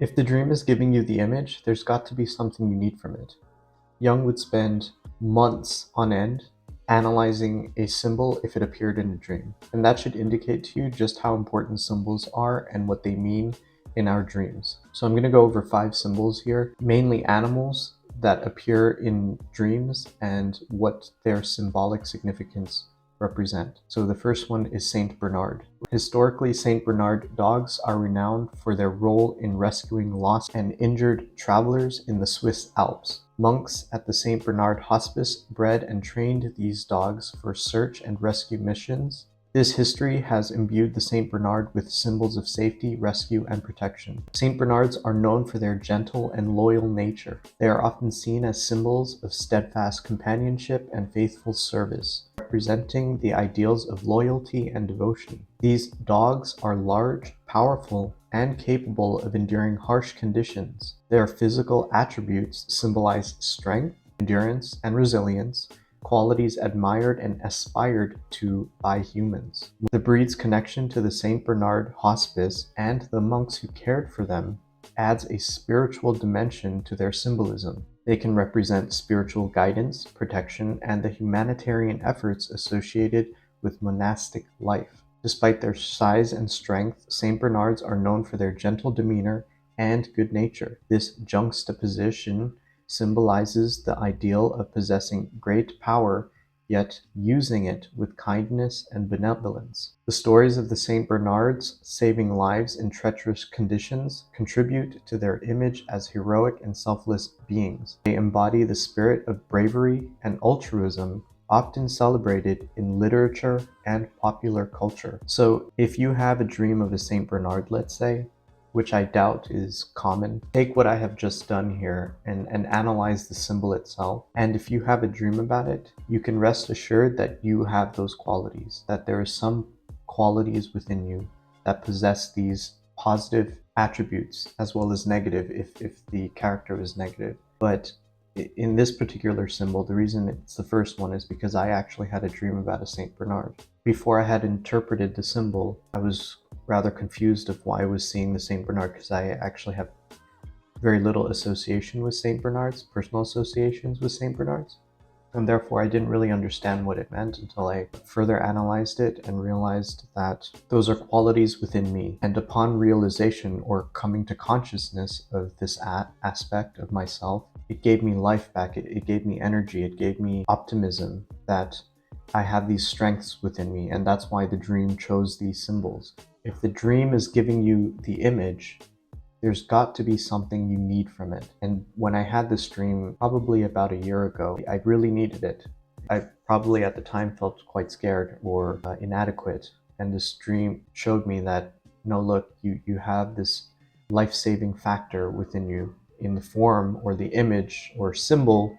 If the dream is giving you the image, there's got to be something you need from it. Jung would spend months on end analyzing a symbol if it appeared in a dream. And that should indicate to you just how important symbols are and what they mean in our dreams. So I'm going to go over 5 symbols here, mainly animals that appear in dreams and what their symbolic significance represent. So the first one is Saint Bernard. Historically, Saint Bernard dogs are renowned for their role in rescuing lost and injured travelers in the Swiss Alps. Monks at the Saint Bernard Hospice bred and trained these dogs for search and rescue missions. This history has imbued the Saint Bernard with symbols of safety, rescue, and protection. Saint Bernards are known for their gentle and loyal nature. They are often seen as symbols of steadfast companionship and faithful service, representing the ideals of loyalty and devotion. These dogs are large, powerful, and capable of enduring harsh conditions. Their physical attributes symbolize strength, endurance, and resilience, qualities admired and aspired to by humans. The breed's connection to the Saint Bernard Hospice and the monks who cared for them adds a spiritual dimension to their symbolism. They can represent spiritual guidance, protection, and the humanitarian efforts associated with monastic life. Despite their size and strength, Saint Bernards are known for their gentle demeanor and good nature. This juxtaposition symbolizes the ideal of possessing great power, yet using it with kindness and benevolence. The stories of the Saint Bernards saving lives in treacherous conditions contribute to their image as heroic and selfless beings. They embody the spirit of bravery and altruism, often celebrated in literature and popular culture. So if you have a dream of a Saint Bernard, let's say, which I doubt is common, take what I have just done here and analyze the symbol itself. And if you have a dream about it, you can rest assured that you have those qualities, that there are some qualities within you that possess these positive attributes as well as negative if the character is negative. But in this particular symbol, the reason it's the first one is because I actually had a dream about a Saint Bernard. Before I had interpreted the symbol, I was rather confused of why I was seeing the Saint Bernard, because I actually have very little association with Saint Bernards, personal associations with Saint Bernards, and therefore I didn't really understand what it meant until I further analyzed it and realized that those are qualities within me. And upon realization or coming to consciousness of this aspect of myself, it gave me life back, it gave me energy, it gave me optimism that I have these strengths within me, and that's why the dream chose these symbols. If the dream is giving you the image, there's got to be something you need from it. And when I had this dream, probably about a year ago, I really needed it. I probably at the time felt quite scared or inadequate. And this dream showed me that, no, look, you have this life-saving factor within you in the form or the image or symbol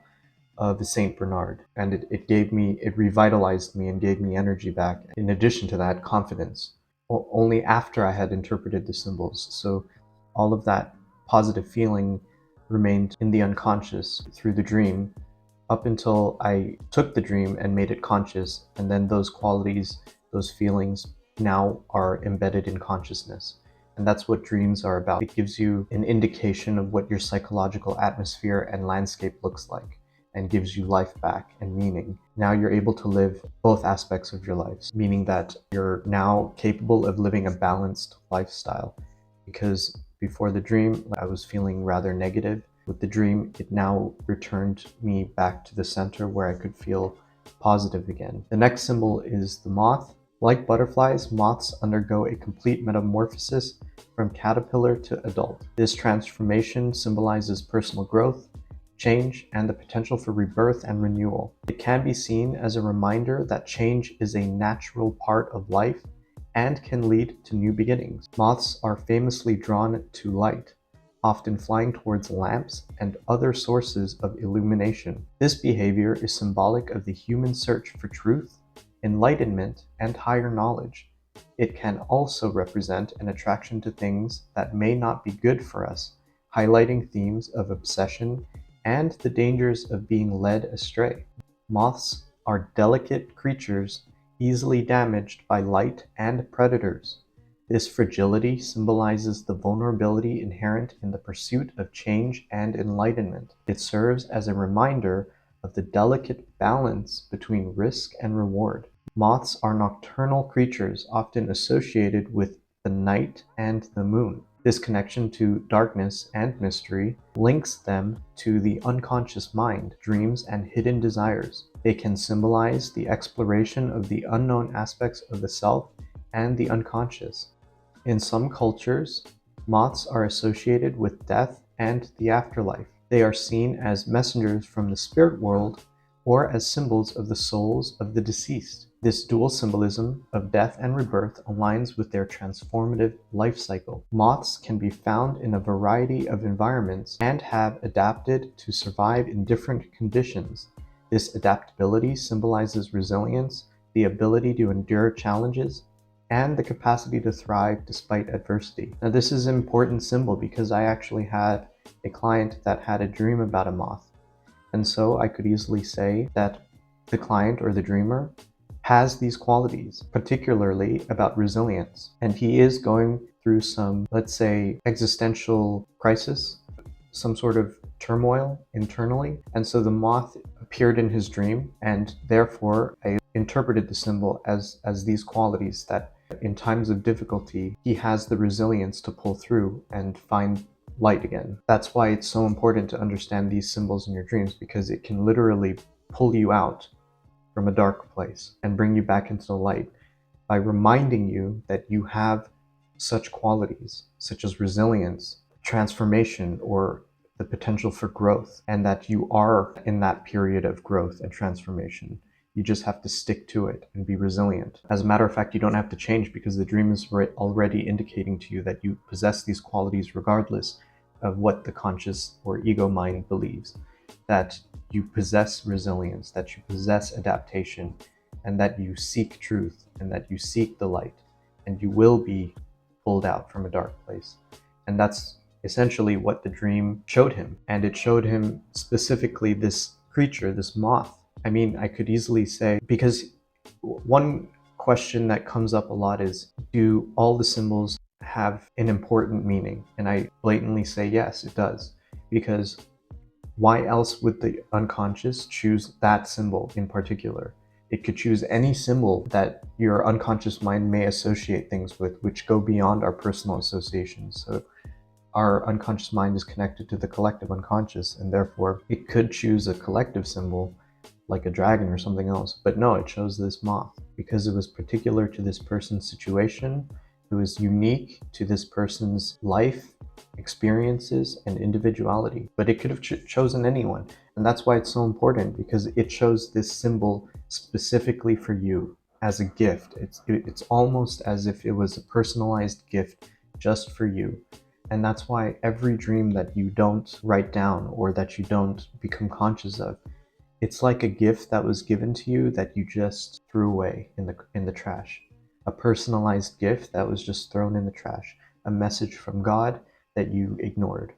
of the Saint Bernard. And it revitalized me and gave me energy back. In addition to that, confidence. Only after I had interpreted the symbols. So all of that positive feeling remained in the unconscious through the dream up until I took the dream and made it conscious, and then those qualities, those feelings now are embedded in consciousness. And that's what dreams are about. It gives you an indication of what your psychological atmosphere and landscape looks like, and gives you life back and meaning. Now you're able to live both aspects of your lives, meaning that you're now capable of living a balanced lifestyle. Because before the dream, I was feeling rather negative. With the dream, it now returned me back to the center where I could feel positive again. The next symbol is the moth. Like butterflies, moths undergo a complete metamorphosis from caterpillar to adult. This transformation symbolizes personal growth, change, and the potential for rebirth and renewal. It can be seen as a reminder that change is a natural part of life and can lead to new beginnings. Moths are famously drawn to light, often flying towards lamps and other sources of illumination. This behavior is symbolic of the human search for truth, enlightenment, and higher knowledge. It can also represent an attraction to things that may not be good for us, highlighting themes of obsession and the dangers of being led astray. Moths are delicate creatures easily damaged by light and predators. This fragility symbolizes the vulnerability inherent in the pursuit of change and enlightenment. It serves as a reminder of the delicate balance between risk and reward. Moths are nocturnal creatures often associated with the night and the moon. This connection to darkness and mystery links them to the unconscious mind, dreams, and hidden desires. They can symbolize the exploration of the unknown aspects of the self and the unconscious. In some cultures, moths are associated with death and the afterlife. They are seen as messengers from the spirit world or as symbols of the souls of the deceased. This dual symbolism of death and rebirth aligns with their transformative life cycle. Moths can be found in a variety of environments and have adapted to survive in different conditions. This adaptability symbolizes resilience, the ability to endure challenges, and the capacity to thrive despite adversity. Now, this is an important symbol because I actually had a client that had a dream about a moth. And so I could easily say that the client or the dreamer has these qualities, particularly about resilience. And he is going through some, let's say, existential crisis, some sort of turmoil internally. And so the moth appeared in his dream, and therefore I interpreted the symbol as these qualities that in times of difficulty, he has the resilience to pull through and find light again. That's why it's so important to understand these symbols in your dreams, because it can literally pull you out from a dark place and bring you back into the light by reminding you that you have such qualities, such as resilience, transformation, or the potential for growth, and that you are in that period of growth and transformation. You just have to stick to it and be resilient. As a matter of fact, you don't have to change because the dream is already indicating to you that you possess these qualities regardless of what the conscious or ego mind believes. That you possess resilience, that you possess adaptation, and that you seek truth, and that you seek the light, and you will be pulled out from a dark place. And that's essentially what the dream showed him. And it showed him specifically this creature, this moth. I mean, I could easily say, because one question that comes up a lot is, do all the symbols have an important meaning? And I blatantly say, yes, it does. Because why else would the unconscious choose that symbol in particular? It could choose any symbol that your unconscious mind may associate things with, which go beyond our personal associations. So our unconscious mind is connected to the collective unconscious, and therefore it could choose a collective symbol like a dragon or something else. But no, it chose this moth because it was particular to this person's situation. It was unique to this person's life, experiences, and individuality. But it could have chosen anyone. And that's why it's so important, because it chose this symbol specifically for you as a gift. It's almost as if it was a personalized gift just for you. And that's why every dream that you don't write down or that you don't become conscious of, it's like a gift that was given to you that you just threw away in the trash. A personalized gift that was just thrown in the trash. A message from God that you ignored.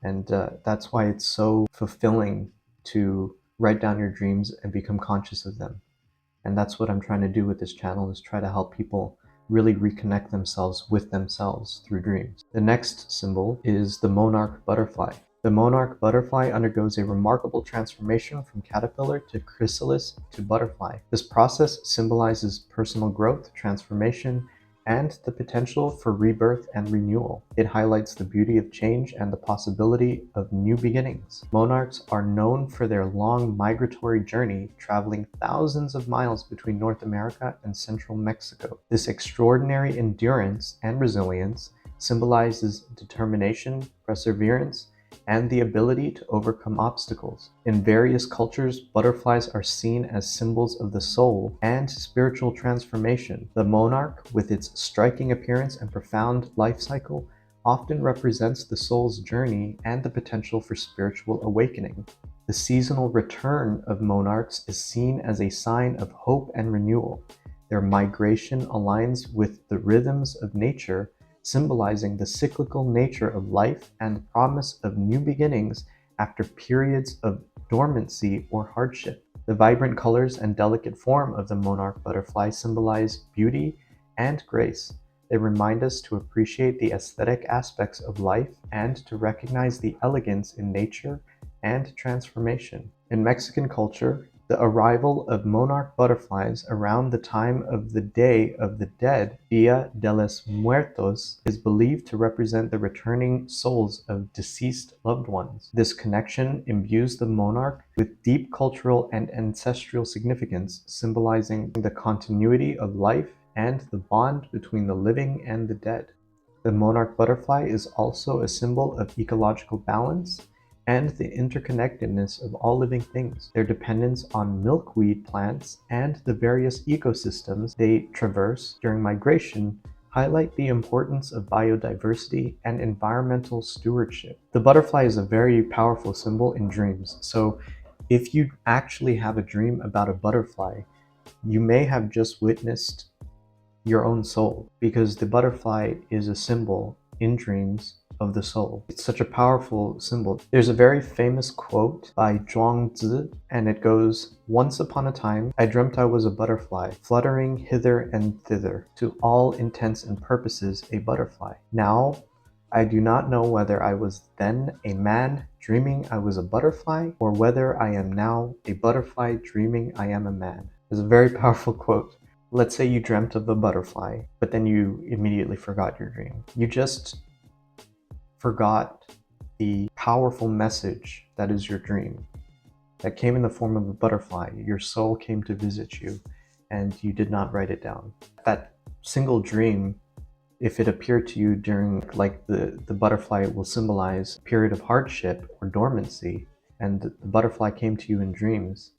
And that's why it's so fulfilling to write down your dreams and become conscious of them. And that's what I'm trying to do with this channel, is try to help people really reconnect themselves with themselves through dreams. The next symbol is the monarch butterfly. The monarch butterfly undergoes a remarkable transformation from caterpillar to chrysalis to butterfly. This process symbolizes personal growth, transformation, and the potential for rebirth and renewal. It highlights the beauty of change and the possibility of new beginnings. Monarchs are known for their long migratory journey, traveling thousands of miles between North America and central Mexico. This extraordinary endurance and resilience symbolizes determination, perseverance, and the ability to overcome obstacles. In various cultures, butterflies are seen as symbols of the soul and spiritual transformation. The monarch, with its striking appearance and profound life cycle, often represents the soul's journey and the potential for spiritual awakening. The seasonal return of monarchs is seen as a sign of hope and renewal. Their migration aligns with the rhythms of nature, symbolizing the cyclical nature of life and the promise of new beginnings after periods of dormancy or hardship. The vibrant colors and delicate form of the monarch butterfly symbolize beauty and grace. They remind us to appreciate the aesthetic aspects of life and to recognize the elegance in nature and transformation. In Mexican culture, the arrival of monarch butterflies around the time of the Day of the Dead, Dia de los Muertos, is believed to represent the returning souls of deceased loved ones. This connection imbues the monarch with deep cultural and ancestral significance, symbolizing the continuity of life and the bond between the living and the dead. The monarch butterfly is also a symbol of ecological balance and the interconnectedness of all living things. Their dependence on milkweed plants and the various ecosystems they traverse during migration highlight the importance of biodiversity and environmental stewardship. The butterfly is a very powerful symbol in dreams. So if you actually have a dream about a butterfly, you may have just witnessed your own soul, because the butterfly is a symbol in dreams of the soul. It's such a powerful symbol. There's a very famous quote by Zhuangzi, and it goes, "Once upon a time, I dreamt I was a butterfly, fluttering hither and thither, to all intents and purposes a butterfly. Now, I do not know whether I was then a man dreaming I was a butterfly, or whether I am now a butterfly dreaming I am a man." It's a very powerful quote. Let's say you dreamt of a butterfly, but then you immediately forgot your dream. You just forgot the powerful message that is your dream, that came in the form of a butterfly. Your soul came to visit you, and you did not write it down. That single dream, if it appeared to you during, like the butterfly will symbolize a period of hardship or dormancy, and the butterfly came to you in dreams,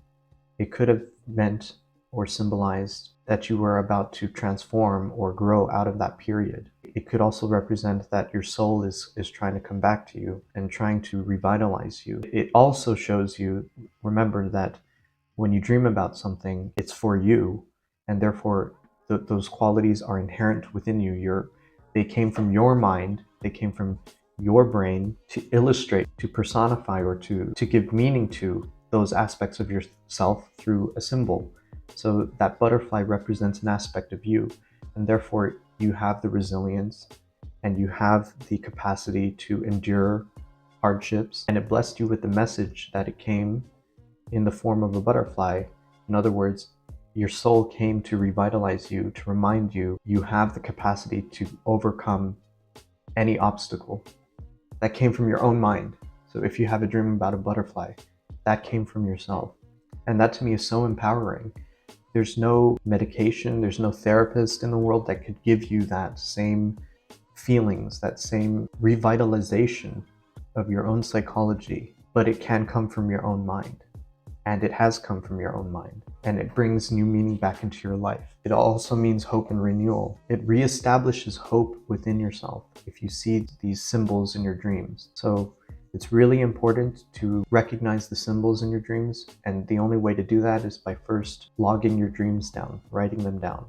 it could have meant or symbolized that you were about to transform or grow out of that period. It could also represent that your soul is trying to come back to you and trying to revitalize you. It also shows you, remember that when you dream about something, it's for you, and therefore those qualities are inherent within you. They came from your mind, they came from your brain to illustrate, to personify, or to give meaning to those aspects of yourself through a symbol. So that butterfly represents an aspect of you, and therefore you have the resilience and you have the capacity to endure hardships, and it blessed you with the message that it came in the form of a butterfly. In other words, your soul came to revitalize you, to remind you you have the capacity to overcome any obstacle. That came from your own mind. So if you have a dream about a butterfly, that came from yourself. And that to me is so empowering. There's no medication, there's no therapist in the world that could give you that same feelings, that same revitalization of your own psychology, but it can come from your own mind. And it has come from your own mind, and it brings new meaning back into your life. It also means hope and renewal. It reestablishes hope within yourself if you see these symbols in your dreams. So it's really important to recognize the symbols in your dreams, and the only way to do that is by first logging your dreams down, writing them down.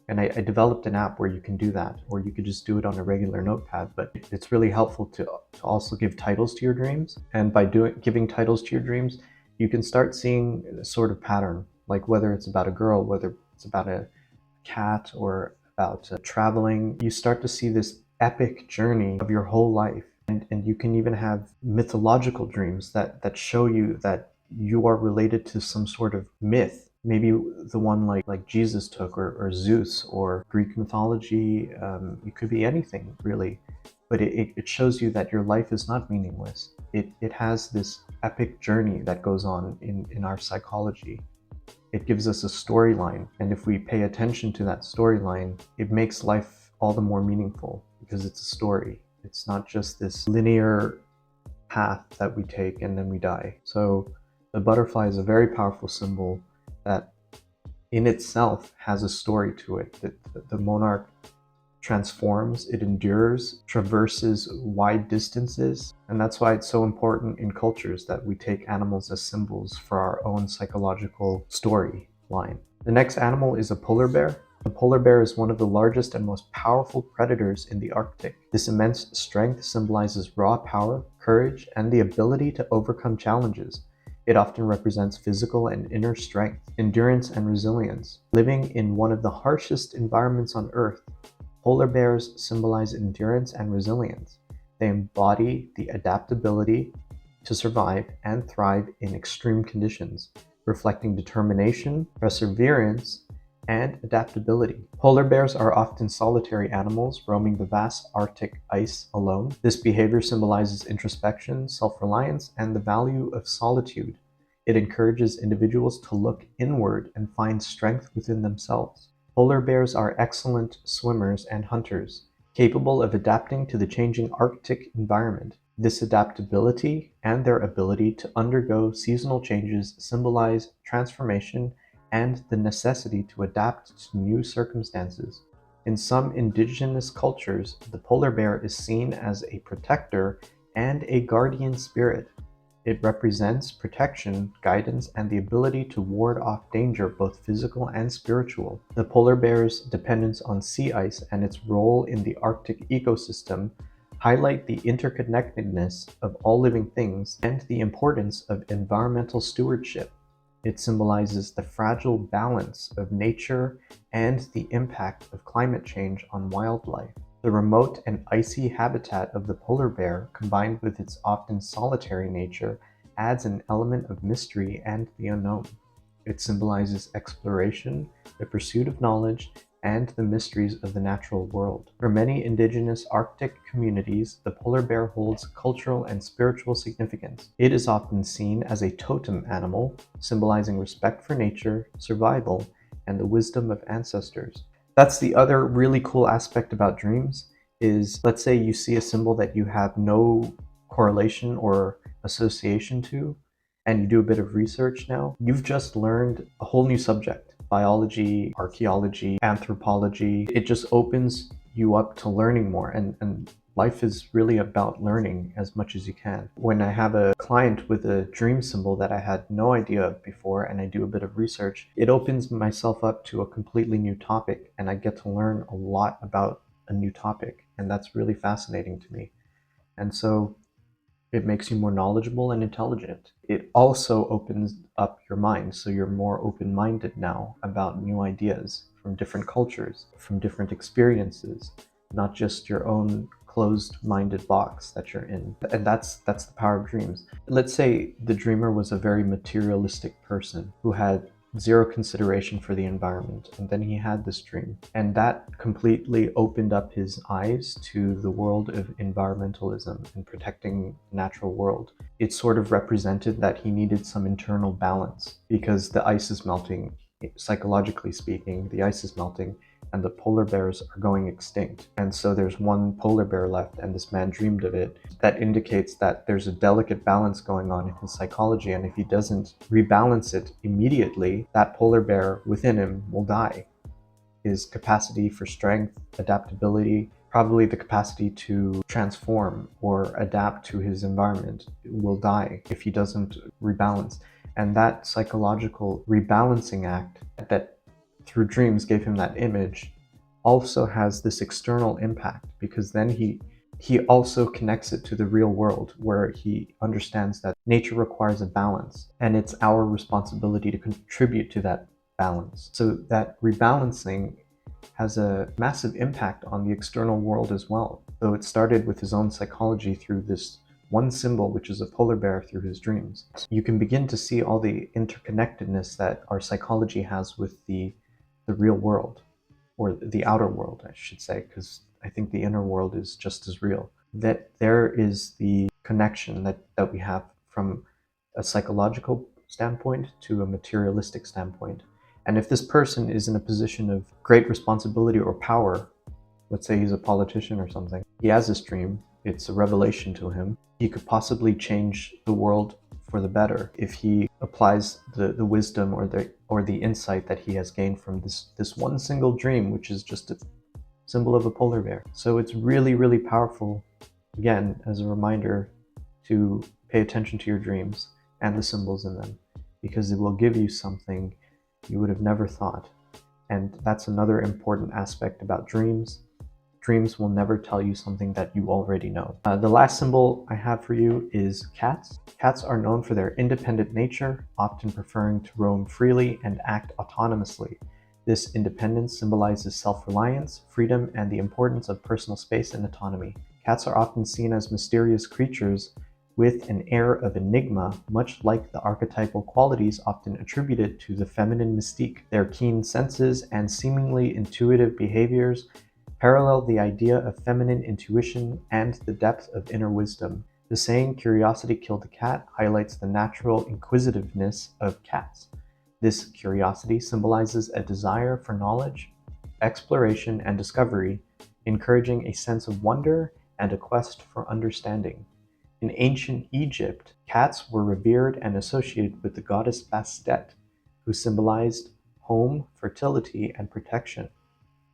And I developed an app where you can do that, or you could just do it on a regular notepad, but it's really helpful to also give titles to your dreams. And by giving titles to your dreams, you can start seeing a sort of pattern, like whether it's about a girl, whether it's about a cat, or about traveling. You start to see this epic journey of your whole life. And you can even have mythological dreams that show you that you are related to some sort of myth. Maybe the one like Jesus took, or Zeus, or Greek mythology. It could be anything, really. But it shows you that your life is not meaningless. It has this epic journey that goes on in our psychology. It gives us a storyline. And if we pay attention to that storyline, it makes life all the more meaningful, because it's a story. It's not just this linear path that we take and then we die. So the butterfly is a very powerful symbol that in itself has a story to it. That the monarch transforms, it endures, traverses wide distances. And that's why it's so important in cultures that we take animals as symbols for our own psychological storyline. The next animal is a polar bear. The polar bear is one of the largest and most powerful predators in the Arctic. This immense strength symbolizes raw power, courage, and the ability to overcome challenges. It often represents physical and inner strength, endurance, and resilience. Living in one of the harshest environments on Earth, Polar bears symbolize endurance and resilience. They embody the adaptability to survive and thrive in extreme conditions, reflecting determination, perseverance, and adaptability. Polar bears are often solitary animals roaming the vast Arctic ice alone. This behavior symbolizes introspection, self-reliance, and the value of solitude. It encourages individuals to look inward and find strength within themselves. Polar bears are excellent swimmers and hunters, capable of adapting to the changing Arctic environment. This adaptability and their ability to undergo seasonal changes symbolize transformation and the necessity to adapt to new circumstances. In some indigenous cultures, the polar bear is seen as a protector and a guardian spirit. It represents protection, guidance, and the ability to ward off danger, both physical and spiritual. The polar bear's dependence on sea ice and its role in the Arctic ecosystem highlight the interconnectedness of all living things and the importance of environmental stewardship. It symbolizes the fragile balance of nature and the impact of climate change on wildlife. The remote and icy habitat of the polar bear, combined with its often solitary nature, adds an element of mystery and the unknown. It symbolizes exploration, the pursuit of knowledge, and the mysteries of the natural world. For many indigenous Arctic communities, the polar bear holds cultural and spiritual significance. It is often seen as a totem animal, symbolizing respect for nature, survival, and the wisdom of ancestors. That's the other really cool aspect about dreams is, let's say you see a symbol that you have no correlation or association to, and you do a bit of research now, you've just learned a whole new subject. Biology, archaeology, anthropology. It just opens you up to learning more, and life is really about learning as much as you can. When I have a client with a dream symbol that I had no idea of before and I do a bit of research, it opens myself up to a completely new topic and I get to learn a lot about a new topic, and that's really fascinating to me. And so it makes you more knowledgeable and intelligent. It also opens up your mind, so you're more open-minded now about new ideas from different cultures, from different experiences, not just your own closed-minded box that you're in. And that's the power of dreams. Let's say the dreamer was a very materialistic person who had zero consideration for the environment, and then he had this dream, and that completely opened up his eyes to the world of environmentalism and protecting the natural world. It sort of represented that he needed some internal balance because the ice is melting. Psychologically speaking, the ice is melting and the polar bears are going extinct, and so there's one polar bear left, and this man dreamed of it. That indicates that there's a delicate balance going on in his psychology, and if he doesn't rebalance it immediately, that polar bear within him will die. His capacity for strength, adaptability, probably the capacity to transform or adapt to his environment will die if he doesn't rebalance. And that psychological rebalancing act that through dreams gave him that image also has this external impact, because then he also connects it to the real world, where he understands that nature requires a balance and it's our responsibility to contribute to that balance. So that rebalancing has a massive impact on the external world as well. So it started with his own psychology through this one symbol, which is a polar bear, through his dreams. You can begin to see all the interconnectedness that our psychology has with the real world, or the outer world, I should say, because I think the inner world is just as real. That there is the connection that we have from a psychological standpoint to a materialistic standpoint. And if this person is in a position of great responsibility or power, let's say he's a politician or something, he has this dream, it's a revelation to him, he could possibly change the world for the better if he applies the wisdom or the insight that he has gained from this one single dream, which is just a symbol of a polar bear. So it's really, really powerful, again, as a reminder to pay attention to your dreams and the symbols in them, because it will give you something you would have never thought. And that's another important aspect about dreams. Dreams will never tell you something that you already know. The last symbol I have for you is cats. Cats are known for their independent nature, often preferring to roam freely and act autonomously. This independence symbolizes self-reliance, freedom, and the importance of personal space and autonomy. Cats are often seen as mysterious creatures with an air of enigma, much like the archetypal qualities often attributed to the feminine mystique. Their keen senses and seemingly intuitive behaviors parallel the idea of feminine intuition and the depth of inner wisdom. The saying, "Curiosity killed a cat," highlights the natural inquisitiveness of cats. This curiosity symbolizes a desire for knowledge, exploration, and discovery, encouraging a sense of wonder and a quest for understanding. In ancient Egypt, cats were revered and associated with the goddess Bastet, who symbolized home, fertility, and protection.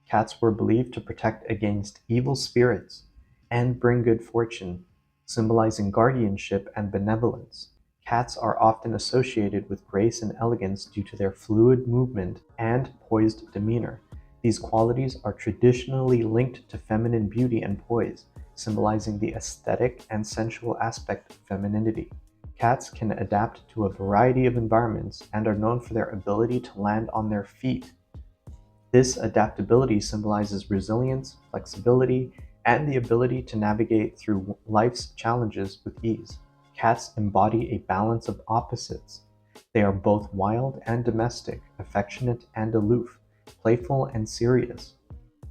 Cats were believed to protect against evil spirits and bring good fortune, symbolizing guardianship and benevolence. Cats are often associated with grace and elegance due to their fluid movement and poised demeanor. These qualities are traditionally linked to feminine beauty and poise, symbolizing the aesthetic and sensual aspect of femininity. Cats can adapt to a variety of environments and are known for their ability to land on their feet. This adaptability symbolizes resilience, flexibility, and the ability to navigate through life's challenges with ease. Cats embody a balance of opposites. They are both wild and domestic, affectionate and aloof, playful and serious.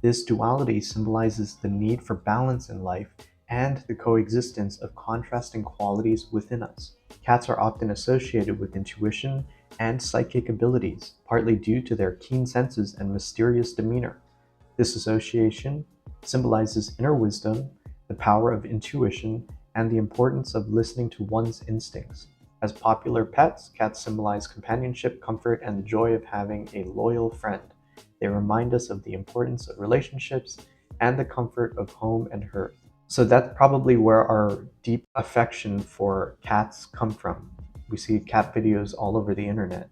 This duality symbolizes the need for balance in life and the coexistence of contrasting qualities within us. Cats are often associated with intuition and psychic abilities, partly due to their keen senses and mysterious demeanor. This association symbolizes inner wisdom, the power of intuition, and the importance of listening to one's instincts. As popular pets, cats symbolize companionship, comfort, and the joy of having a loyal friend. They remind us of the importance of relationships and the comfort of home and hearth. So that's probably where our deep affection for cats come from. We see cat videos all over the internet,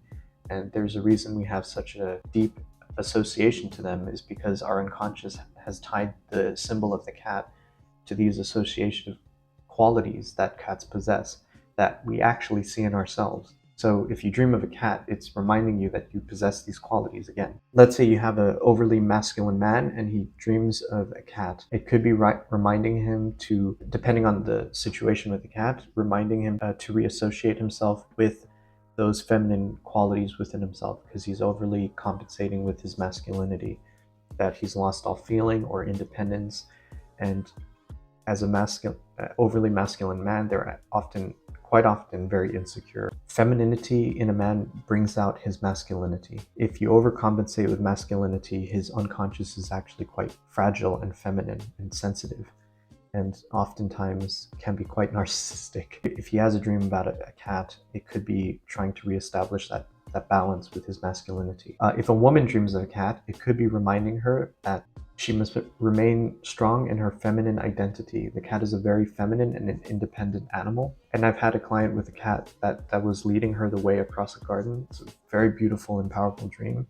and there's a reason we have such a deep association to them, is because our unconscious has tied the symbol of the cat to these associative qualities that cats possess that we actually see in ourselves. So if you dream of a cat, it's reminding you that you possess these qualities again. Let's say you have an overly masculine man and he dreams of a cat. It could be reminding him to, depending on the situation with the cat, reminding him to reassociate himself with those feminine qualities within himself, because he's overly compensating with his masculinity, that he's lost all feeling or independence. And as a overly masculine man, they're quite often very insecure. Femininity in a man brings out his masculinity. If you overcompensate with masculinity, his unconscious is actually quite fragile and feminine and sensitive, and oftentimes can be quite narcissistic. If he has a dream about a cat, it could be trying to reestablish that balance with his masculinity. If a woman dreams of a cat, it could be reminding her that she must remain strong in her feminine identity. The cat is a very feminine and an independent animal. And I've had a client with a cat that was leading her the way across a garden. It's a very beautiful and powerful dream.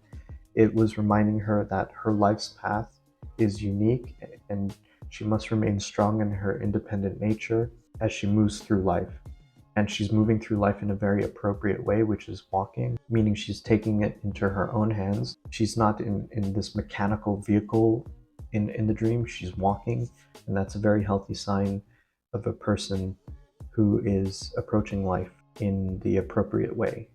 It was reminding her that her life's path is unique and she must remain strong in her independent nature as she moves through life. And she's moving through life in a very appropriate way, which is walking, meaning she's taking it into her own hands. She's not in this mechanical vehicle in the dream, she's walking, and that's a very healthy sign of a person who is approaching life in the appropriate way.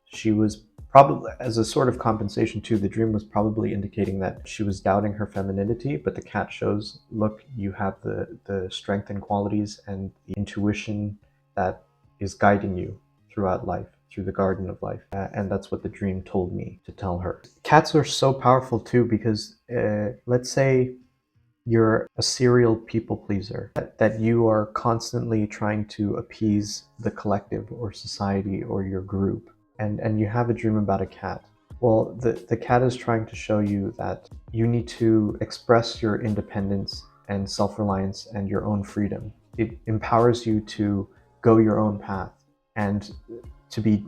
She was probably, as a sort of compensation too, the dream was probably indicating that she was doubting her femininity, but the cat shows, look, you have the strength and qualities and the intuition that is guiding you throughout life, through the garden of life. And that's what the dream told me to tell her. Cats are so powerful too, because let's say you're a serial people pleaser, that you are constantly trying to appease the collective or society or your group, and you have a dream about a cat. Well, the cat is trying to show you that you need to express your independence and self-reliance and your own freedom. It empowers you to go your own path and to be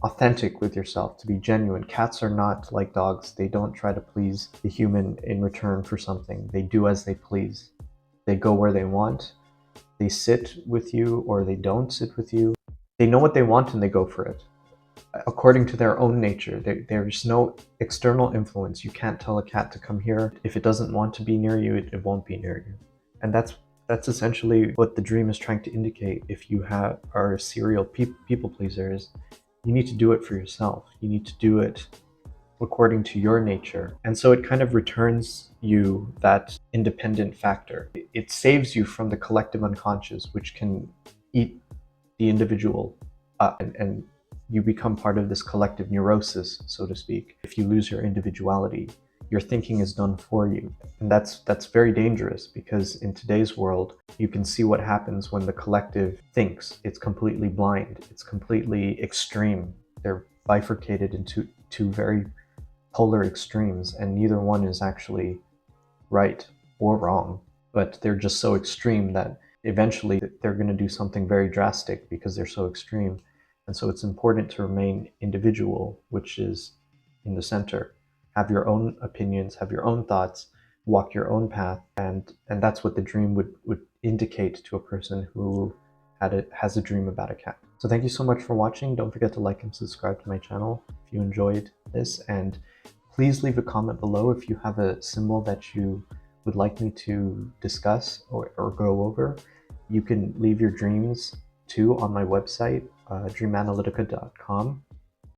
authentic with yourself, to be genuine. Cats are not like dogs. They don't try to please the human in return for something. They do as they please. They go where they want. They sit with you or they don't sit with you. They know what they want and they go for it. according to their own nature. There's no external influence. You can't tell a cat to come here. If it doesn't want to be near you, it won't be near you. And that's essentially what the dream is trying to indicate. If you are a serial people pleasers, you need to do it for yourself. You need to do it according to your nature. And so it kind of returns you that independent factor. It saves you from the collective unconscious, which can eat the individual up, and you become part of this collective neurosis, so to speak. If you lose your individuality, your thinking is done for you. And that's very dangerous, because in today's world, you can see what happens when the collective thinks. It's completely blind. It's completely extreme. They're bifurcated into two very polar extremes, and neither one is actually right or wrong, but they're just so extreme that eventually they're going to do something very drastic because they're so extreme. And so it's important to remain individual, which is in the center. Have your own opinions, have your own thoughts, walk your own path, and that's what the dream would indicate to a person who has a dream about a cat. So thank you so much for watching. Don't forget to like and subscribe to my channel if you enjoyed this, and please leave a comment below if you have a symbol that you would like me to discuss or go over. You can leave your dreams too on my website, dreamanalytica.com.